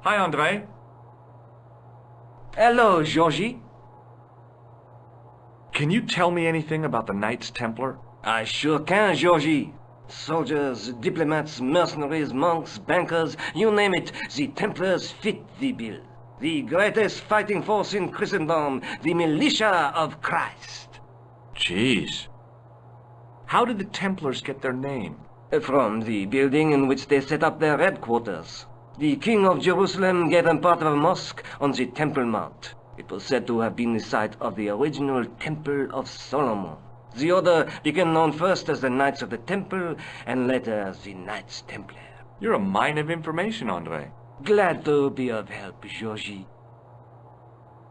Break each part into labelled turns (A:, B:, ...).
A: Hi, Andre.
B: Hello, Georgie.
A: Can you tell me anything about the Knights Templar?
B: I sure can, Georgie. Soldiers, diplomats, mercenaries, monks, bankers, you name it, the Templars fit the bill. The greatest fighting force in Christendom, the militia of Christ.
A: Jeez. How did the Templars get their name?
B: From the building in which they set up their headquarters. The King of Jerusalem gave them part of a mosque on the Temple Mount. It was said to have been the site of the original Temple of Solomon. The order became known first as the Knights of the Temple, and later as the Knights Templar.
A: You're a mine of information, Andre.
B: Glad to be of help, Georgie.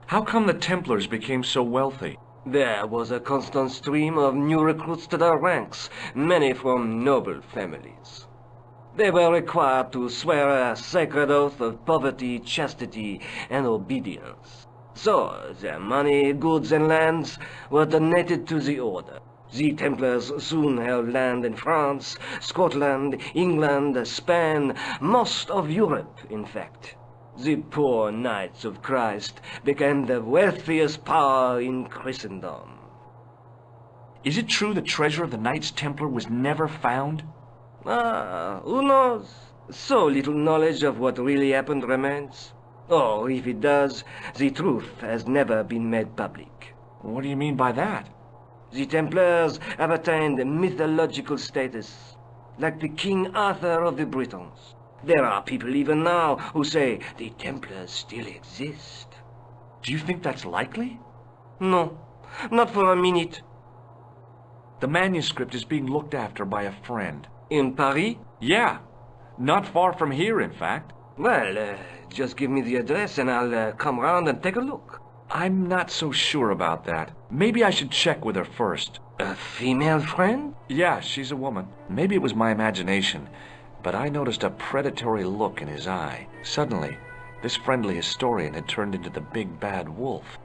A: How come the Templars became so wealthy?
B: There was a constant stream of new recruits to their ranks, many from noble families. They were required to swear a sacred oath of poverty, chastity, and obedience. So, their money, goods, and lands were donated to the order. The Templars soon held land in France, Scotland, England, Spain, most of Europe, in fact. The poor Knights of Christ became the wealthiest power in Christendom.
A: Is it true the treasure of the Knights Templar was never found?
B: Who knows? So little knowledge of what really happened remains. Or, if it does, the truth has never been made public.
A: What do you mean by that?
B: The Templars have attained mythological status, like the King Arthur of the Britons. There are people even now who say the Templars still exist.
A: Do you think that's likely?
B: No, not for a minute.
A: The manuscript is being looked after by a friend.
B: In Paris?
A: Yeah, not far from here, in fact.
B: Well, just give me the address and I'll come round and take a look.
A: I'm not so sure about that. Maybe I should check with her first.
B: A female friend?
A: Yeah, she's a woman. Maybe it was my imagination, but I noticed a predatory look in his eye. Suddenly, this friendly historian had turned into the big bad wolf.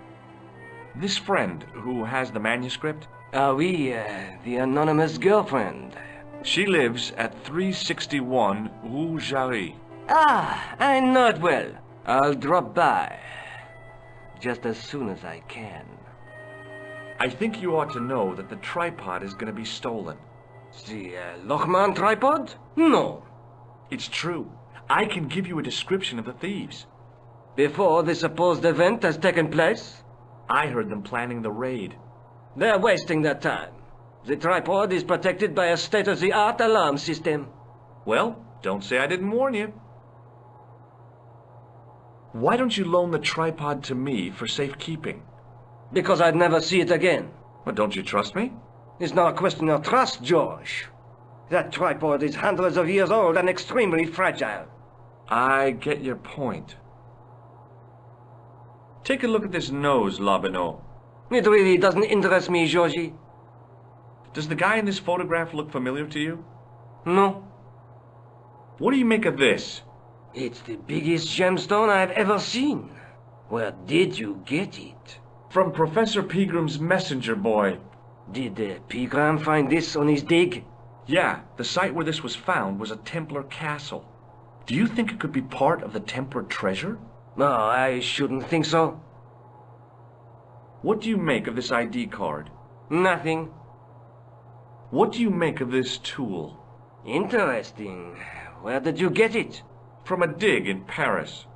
A: This friend, who has the manuscript?
B: Oui, the anonymous girlfriend.
A: She lives at 361 Rue Jarry.
B: Ah, I know it well. I'll drop by. Just as soon as I can.
A: I think you ought to know that the tripod is going to be stolen.
B: The Lochman tripod? No.
A: It's true. I can give you a description of the thieves.
B: Before the supposed event has taken place?
A: I heard them planning the raid.
B: They're wasting their time. The tripod is protected by a state-of-the-art alarm system.
A: Well, don't say I didn't warn you. Why don't you loan the tripod to me for safekeeping?
B: Because I'd never see it again.
A: But don't you trust me?
B: It's not a question of trust, George. That tripod is hundreds of years old and extremely fragile.
A: I get your point. Take a look at this nose, Lobineau.
B: It really doesn't interest me, Georgie.
A: Does the guy in this photograph look familiar to you?
B: No.
A: What do you make of this?
B: It's the biggest gemstone I've ever seen. Where did you get it?
A: From Professor Pegram's messenger boy.
B: Did Pegram find this on his dig?
A: Yeah, the site where this was found was a Templar castle. Do you think it could be part of the Templar treasure?
B: No, I shouldn't think so.
A: What do you make of this ID card?
B: Nothing.
A: What do you make of this tool?
B: Interesting. Where did you get it?
A: From a dig in Paris.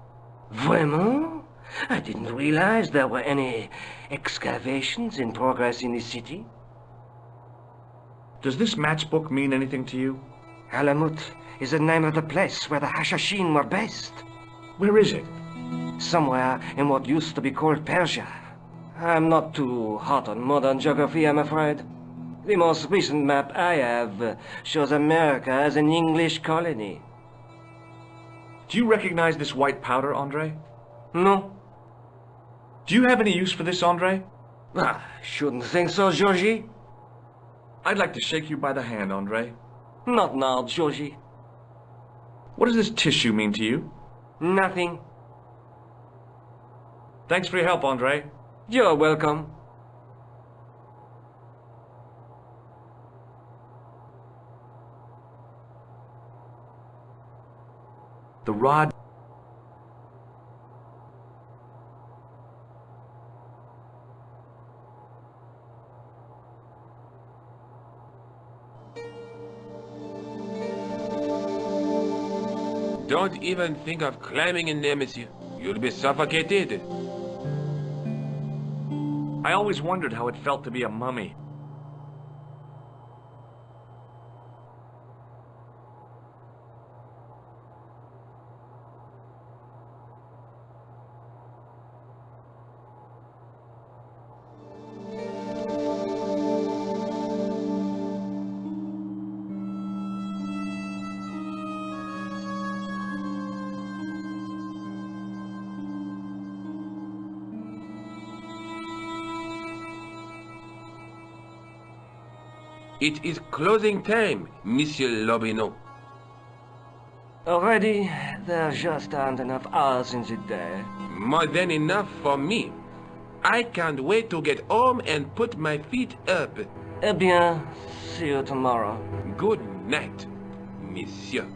B: Vraiment? I didn't realize there were any excavations in progress in the city.
A: Does this matchbook mean anything to you?
B: Alamut is the name of the place where the Hashashin were based.
A: Where is it?
B: Somewhere in what used to be called Persia. I'm not too hot on modern geography, I'm afraid. The most recent map I have shows America as an English colony.
A: Do you recognize this white powder, Andre?
B: No.
A: Do you have any use for this, Andre?
B: Shouldn't think so, Georgie.
A: I'd like to shake you by the hand, Andre.
B: Not now, Georgie.
A: What does this tissue mean to you?
B: Nothing.
A: Thanks for your help, Andre.
B: You're welcome.
A: The rod
C: Don't even think of climbing in there, monsieur. You'll be suffocated.
A: I always wondered how it felt to be a mummy.
C: It is closing time, Monsieur Lobineau.
B: Already, there just aren't enough hours in the day.
C: More than enough for me. I can't wait to get home and put my feet up.
B: Eh bien, see you tomorrow.
C: Good night, monsieur.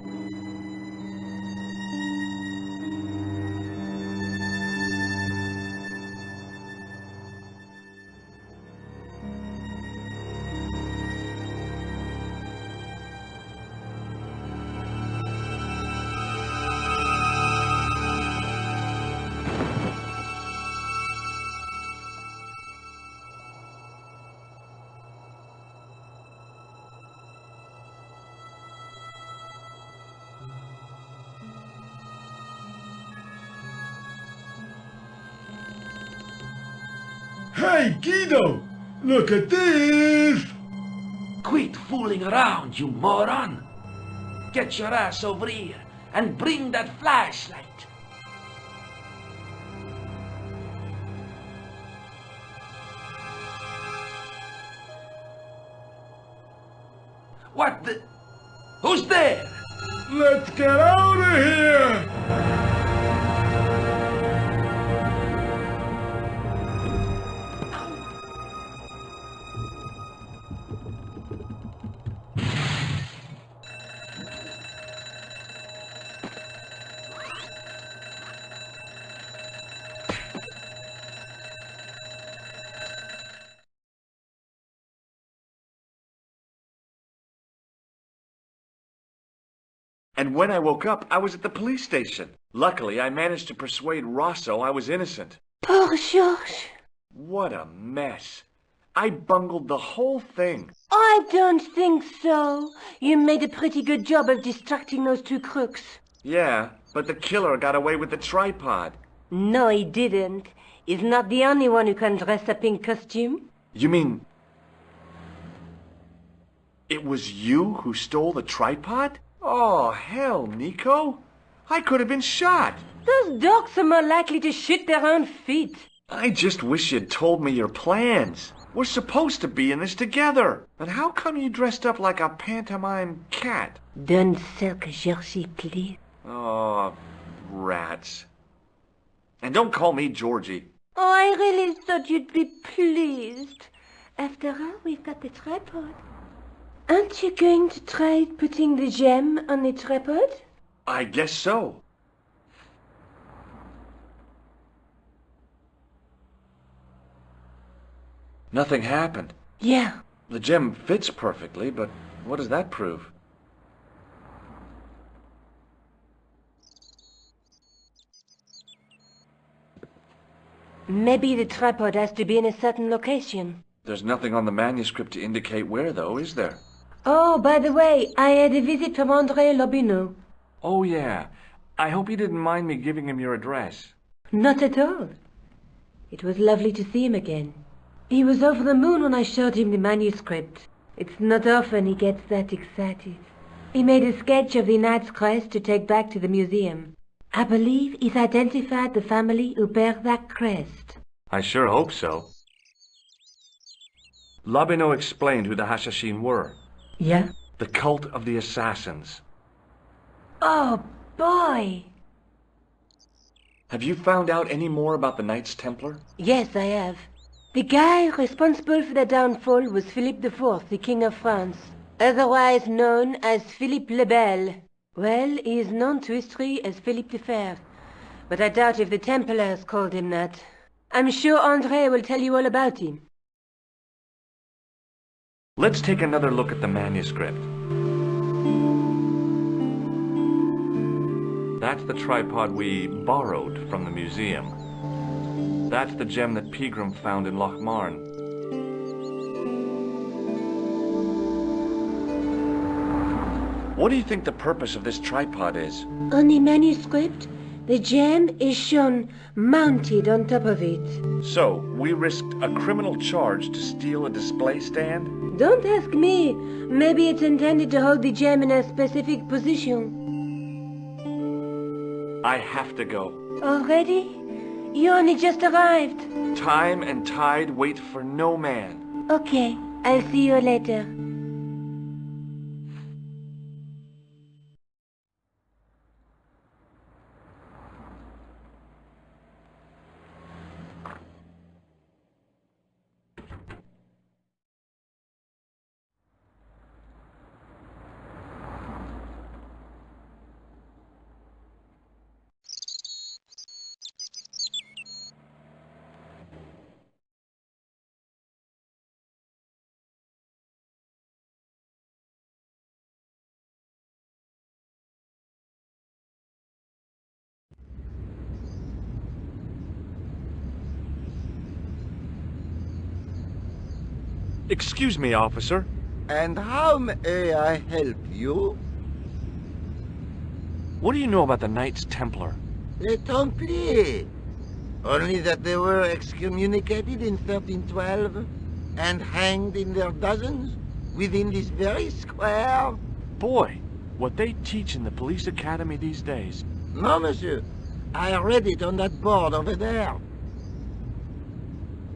D: Hey, Guido! Look at this!
E: Quit fooling around, you moron! Get your ass over here and bring that flashlight. What the... Who's there?
D: Let's get out of here!
A: And when I woke up, I was at the police station. Luckily, I managed to persuade Rosso I was innocent.
F: Poor George.
A: What a mess. I bungled the whole thing.
F: I don't think so. You made a pretty good job of distracting those two crooks.
A: Yeah, but the killer got away with the tripod.
F: No, he didn't. He's not the only one who can dress up in costume.
A: You mean... it was you who stole the tripod? Oh, hell, Nico. I could have been shot.
F: Those dogs are more likely to shoot their own feet.
A: I just wish you'd told me your plans. We're supposed to be in this together. And how come you dressed up like a pantomime cat?
F: Don't sulk, Georgie, please.
A: Oh, rats. And don't call me Georgie.
F: Oh, I really thought you'd be pleased. After all, we've got the tripod. Aren't you going to try putting the gem on the tripod?
A: I guess so. Nothing happened.
F: Yeah.
A: The gem fits perfectly, but what does that prove?
F: Maybe the tripod has to be in a certain location.
A: There's nothing on the manuscript to indicate where, though, is there?
F: Oh, by the way, I had a visit from André Lobineau.
A: Oh, yeah. I hope you didn't mind me giving him your address.
F: Not at all. It was lovely to see him again. He was over the moon when I showed him the manuscript. It's not often he gets that excited. He made a sketch of the knight's crest to take back to the museum. I believe he's identified the family who bear that crest.
A: I sure hope so. Lobineau explained who the Hashashin were.
F: Yeah?
A: The cult of the assassins.
F: Oh, boy!
A: Have you found out any more about the Knights Templar?
F: Yes, I have. The guy responsible for their downfall was Philippe IV, the King of France, otherwise known as Philippe le Bel. Well, he is known to history as Philippe the Fair, but I doubt if the Templars called him that. I'm sure André will tell you all about him.
A: Let's take another look at the manuscript. That's the tripod we borrowed from the museum. That's the gem that Pegram found in Lochmarn. What do you think the purpose of this tripod is?
F: On the manuscript, the gem is shown mounted on top of it.
A: So, we risked a criminal charge to steal a display stand?
F: Don't ask me. Maybe it's intended to hold the gem in a specific position.
A: I have to go.
F: Already? You only just arrived.
A: Time and tide wait for no man.
F: Okay, I'll see you later.
A: Excuse me, officer.
G: And how may I help you?
A: What do you know about the Knights Templar?
G: Les Templiers. Only that they were excommunicated in 1312 and hanged in their dozens within this very square.
A: Boy, what they teach in the police academy these days.
G: No, monsieur. I read it on that board over there.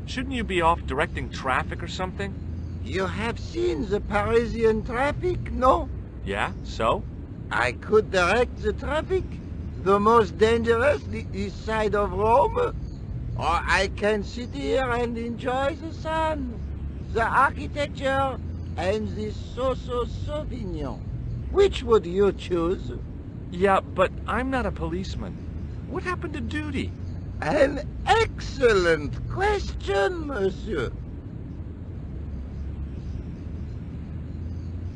A: Shouldn't you be off directing traffic or something?
G: You have seen the Parisian traffic, no?
A: Yeah, so?
G: I could direct the traffic. The most dangerous, the east side of Rome. Or I can sit here and enjoy the sun, the architecture, and the Sauvignon. Which would you choose?
A: Yeah, but I'm not a policeman. What happened to duty?
G: An excellent question, monsieur.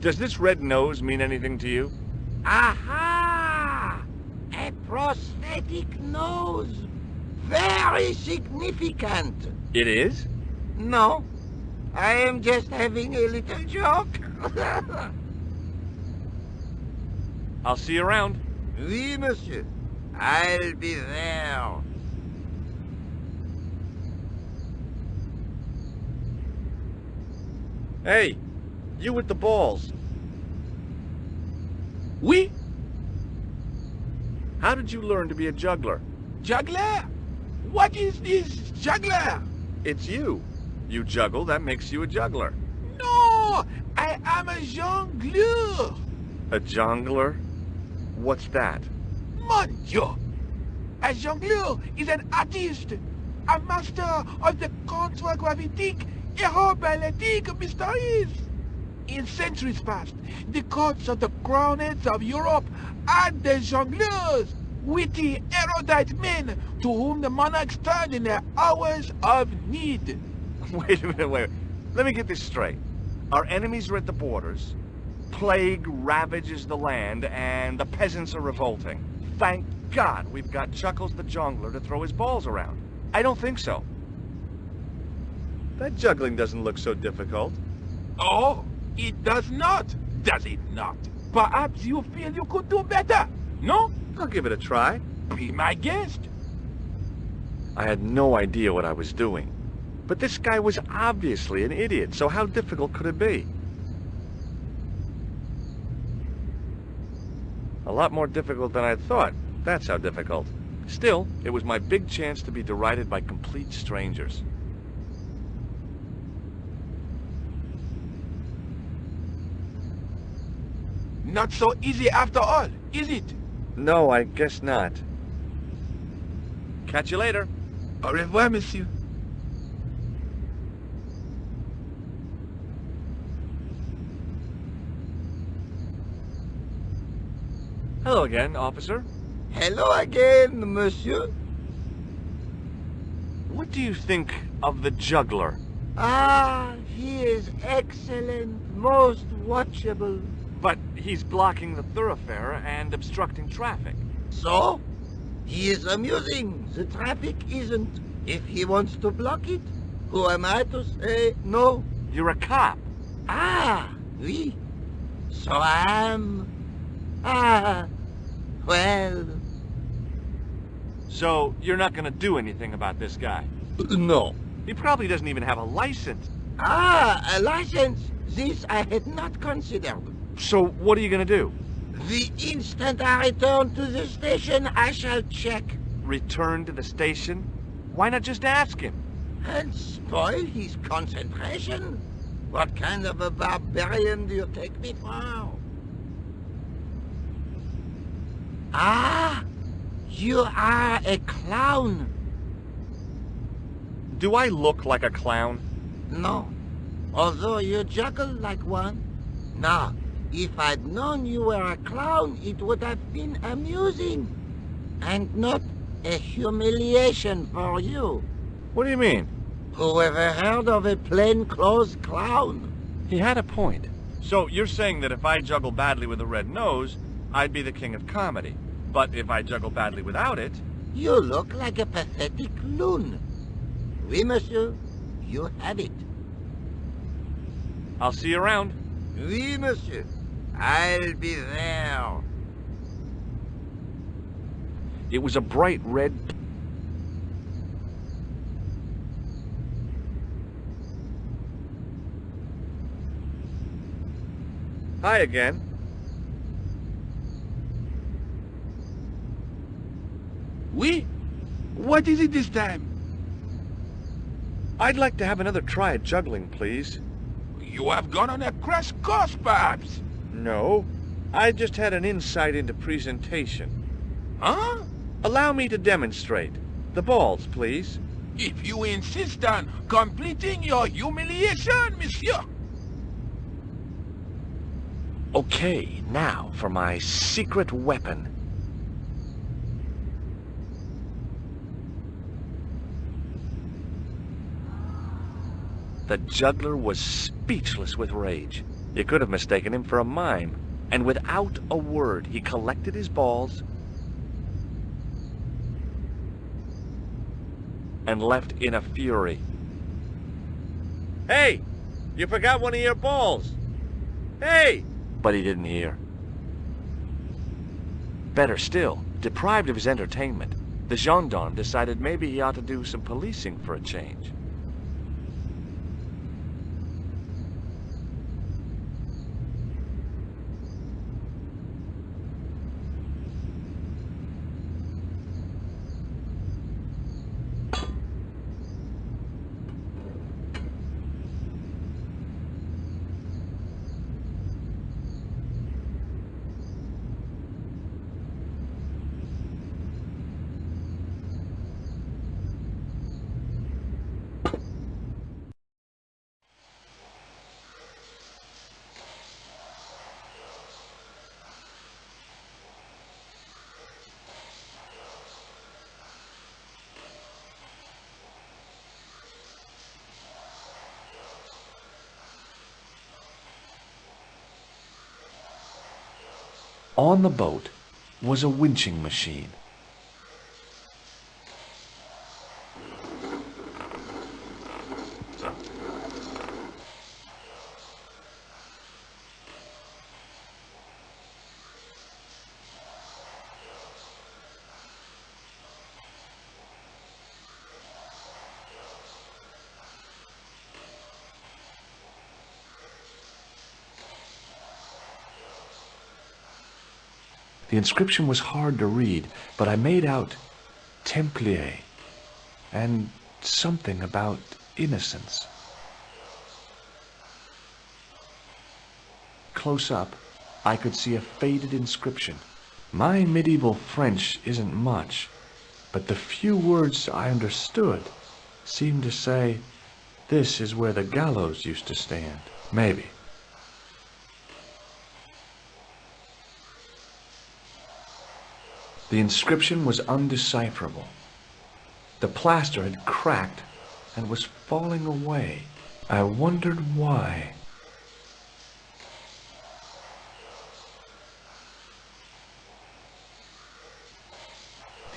A: Does this red nose mean anything to you?
G: Aha! A prosthetic nose. Very significant.
A: It is?
G: No, I am just having a little joke.
A: I'll see you around.
G: Oui, monsieur. I'll be there.
A: Hey, you with the balls.
C: Oui?
A: How did you learn to be a juggler?
C: Juggler? What is this juggler?
A: It's you. You juggle, that makes you a juggler.
C: No! I am a jongleur!
A: A jongler? What's that?
C: Mon Dieu! A jongleur is an artist, a master of the contragravitic aeroballetic mysteries. In centuries past, the courts of the crownheads of Europe had the jongleurs, witty, erudite men to whom the monarchs turned in their hours of need.
A: Wait a minute, wait. Let me get this straight. Our enemies are at the borders, plague ravages the land, and the peasants are revolting. Thank God we've got Chuckles the Jongler to throw his balls around. I don't think so. That juggling doesn't look so difficult.
C: Oh, it does not, does it not? Perhaps you feel you could do better, no?
A: I'll give it a try.
C: Be my guest.
A: I had no idea what I was doing. But this guy was obviously an idiot, so how difficult could it be? A lot more difficult than I thought. That's how difficult. Still, it was my big chance to be derided by complete strangers.
C: Not so easy after all, is it?
A: No, I guess not. Catch you later.
C: Au revoir, monsieur.
A: Hello again, officer.
G: Hello again, monsieur.
A: What do you think of the juggler?
G: Ah, he is excellent, most watchable.
A: But he's blocking the thoroughfare and obstructing traffic.
G: So? He is amusing. The traffic isn't. If he wants to block it, who am I to say no?
A: You're a cop.
G: Ah, oui. So I am. Ah, well.
A: So you're not gonna do anything about this guy?
G: No.
A: He probably doesn't even have a license.
G: Ah, a license. This I had not considered.
A: So what are you gonna do?
G: The instant I return to the station, I shall check.
A: Return to the station? Why not just ask him?
G: And spoil his concentration? What kind of a barbarian do you take me for? Ah, you are a clown.
A: Do I look like a clown?
G: No, although you juggle like one. Now, if I'd known you were a clown, it would have been amusing, and not a humiliation for you.
A: What do you mean?
G: Who ever heard of a plainclothes clown?
A: He had a point. So you're saying that if I juggle badly with a red nose, I'd be the king of comedy. But if I juggle badly without it...
G: You look like a pathetic loon. Oui, monsieur. You have it.
A: I'll see you around.
G: Oui, monsieur. I'll be there.
A: It was a bright red... Hi again.
C: Oui? What is it this time?
A: I'd like to have another try at juggling, please.
C: You have gone on a crash course, perhaps?
A: No. I just had an insight into presentation.
C: Huh?
A: Allow me to demonstrate. The balls, please.
C: If you insist on completing your humiliation, monsieur.
A: Okay, now for my secret weapon. The juggler was speechless with rage. You could have mistaken him for a mime. And without a word, he collected his balls and left in a fury. Hey! You forgot one of your balls! Hey! But he didn't hear. Better still, deprived of his entertainment, the gendarme decided maybe he ought to do some policing for a change. On the boat was a winching machine. The inscription was hard to read, but I made out Templier and something about innocence. Close up, I could see a faded inscription. My medieval French isn't much, but the few words I understood seemed to say, "This is where the gallows used to stand." Maybe. The inscription was undecipherable. The plaster had cracked and was falling away. I wondered why.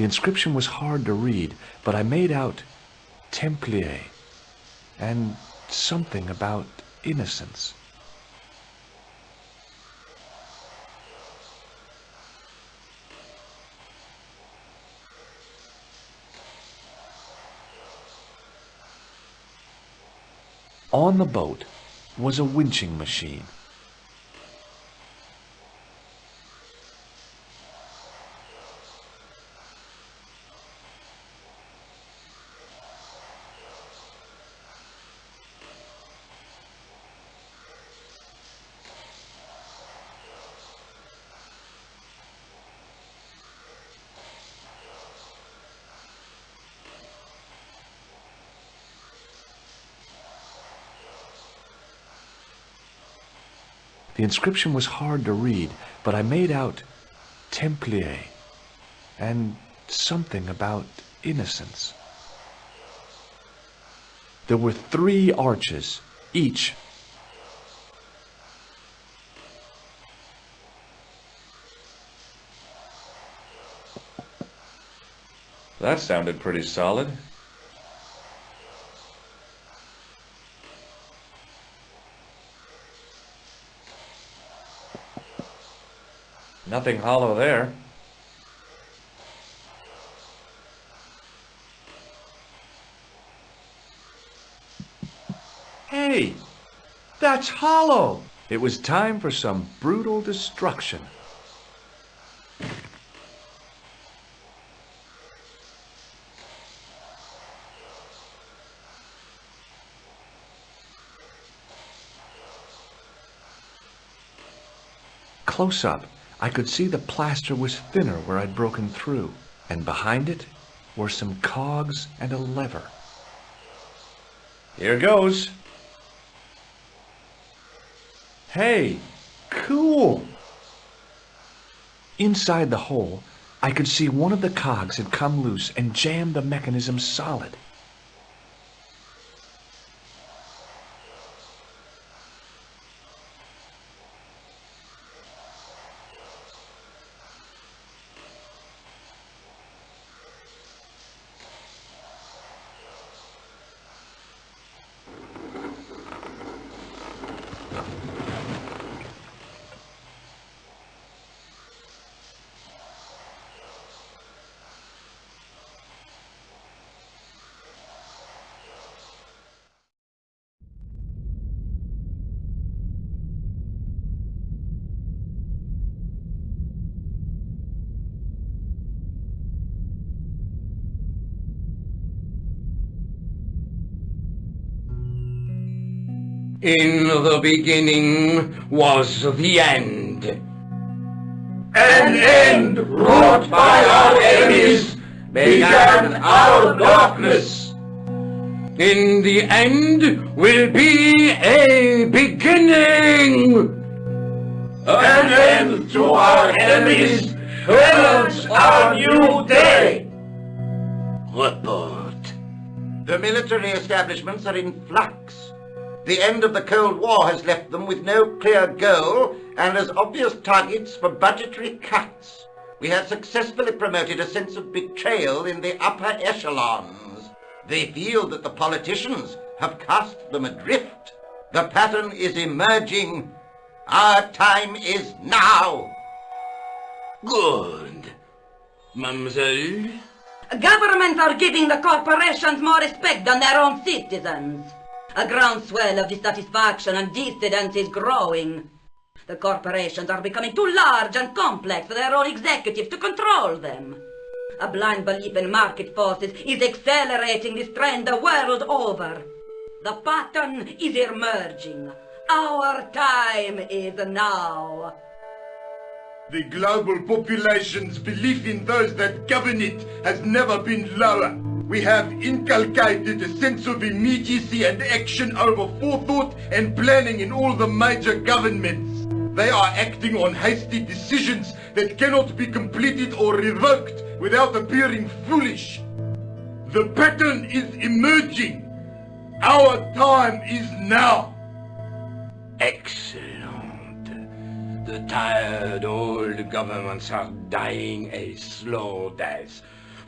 A: The inscription was hard to read, but I made out Templier and something about innocence. On the boat was a winching machine. The inscription was hard to read, but I made out Templier and something about innocence. There were 3 arches, each. That sounded pretty solid. Nothing hollow there. Hey, that's hollow. It was time for some brutal destruction. Close up, I could see the plaster was thinner where I'd broken through, and behind it were some cogs and a lever. Here goes. Hey, cool! Inside the hole, I could see one of the cogs had come loose and jammed the mechanism solid.
E: In the beginning was the end.
D: An end wrought by our enemies began our darkness.
E: In the end will be a beginning.
D: An end to our enemies heralds our new day.
G: Report. The military establishments are in flux. The end of the Cold War has left them with no clear goal and as obvious targets for budgetary cuts. We have successfully promoted a sense of betrayal in the upper echelons. They feel that the politicians have cast them adrift. The pattern is emerging. Our time is now.
E: Good. Mademoiselle?
F: Governments are giving the corporations more respect than their own citizens. A groundswell of dissatisfaction and dissidence is growing. The corporations are becoming too large and complex for their own executives to control them. A blind belief in market forces is accelerating this trend the world over. The pattern is emerging. Our time is now.
D: The global population's belief in those that govern it has never been lower. We have inculcated a sense of immediacy and action over forethought and planning in all the major governments. They are acting on hasty decisions that cannot be completed or revoked without appearing foolish. The pattern is emerging. Our time is now.
E: Excellent. The tired old governments are dying a slow death.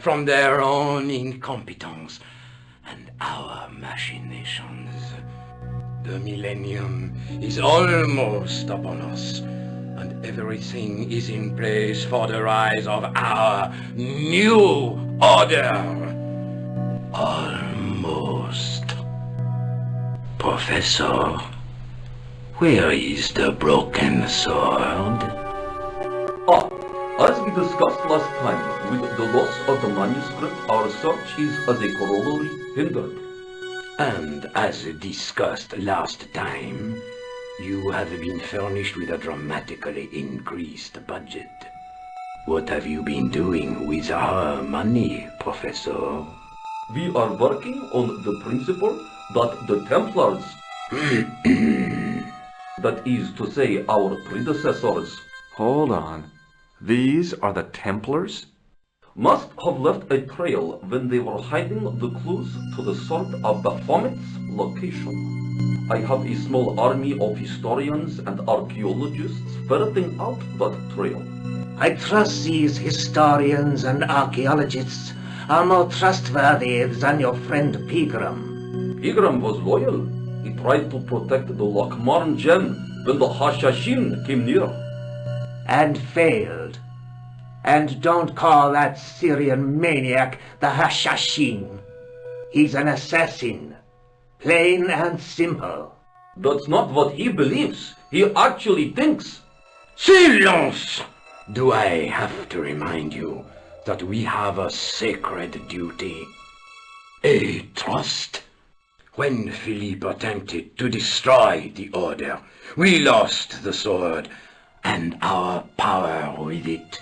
E: from their own incompetence and our machinations. The millennium is almost upon us, and everything is in place for the rise of our new order. Almost. Professor, where is the broken sword?
H: As we discussed last time, with the loss of the manuscript, our search is as a corollary hindered.
E: And as discussed last time, you have been furnished with a dramatically increased budget. What have you been doing with our money, Professor?
H: We are working on the principle that the Templars, that is to say our predecessors,
A: Hold on. These are the Templars?
H: must have left a trail when they were hiding the clues to the sword of Baphomet's location. I have a small army of historians and archaeologists ferreting out that trail.
I: I trust these historians and archaeologists are more trustworthy than your friend Pegram.
H: Pegram was loyal. He tried to protect the Lochmarn gem when the Hashashin came near.
I: And failed. And don't call that Syrian maniac the Hashashin. He's an assassin. Plain and simple.
H: That's not what he believes. He actually thinks.
E: Silence! Do I have to remind you that we have a sacred duty? A trust? When Philippe attempted to destroy the order, we lost the sword and our power with it.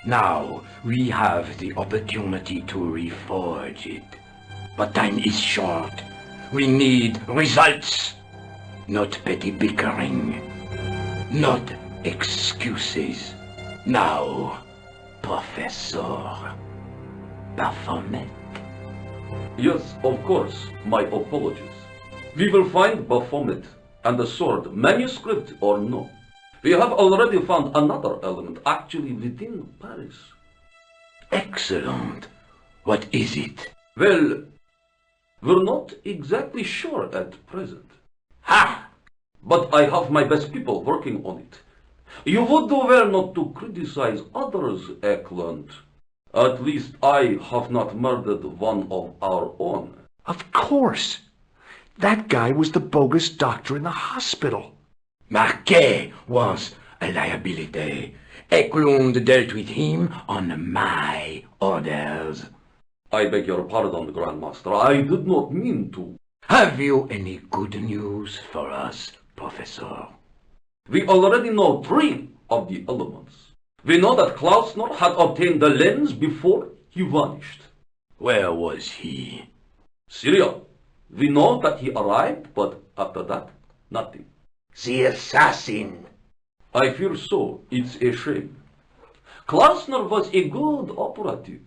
E: Now we have the opportunity to reforge it. But time is short. We need results, not petty bickering, not excuses. Now, Professor Baphomet.
H: Yes, of course, my apologies. We will find Baphomet and the sword, manuscript or no. We have already found another element actually within Paris.
E: Excellent. What is it?
H: Well, we're not exactly sure at present.
E: Ha!
H: But I have my best people working on it. You would do well not to criticize others, Eklund. At least I have not murdered one of our own.
A: Of course. That guy was the bogus doctor in the hospital.
E: Marquet was a liability. Eklund dealt with him on my orders.
H: I beg your pardon, Grandmaster. I did not mean to.
E: Have you any good news for us, Professor?
H: We already know 3 of the elements. We know that Klausner had obtained the lens before he vanished.
E: Where was he?
H: Syria. We know that he arrived, but after that, nothing.
I: The assassin.
H: I fear so. It's a shame. Klausner was a good operative.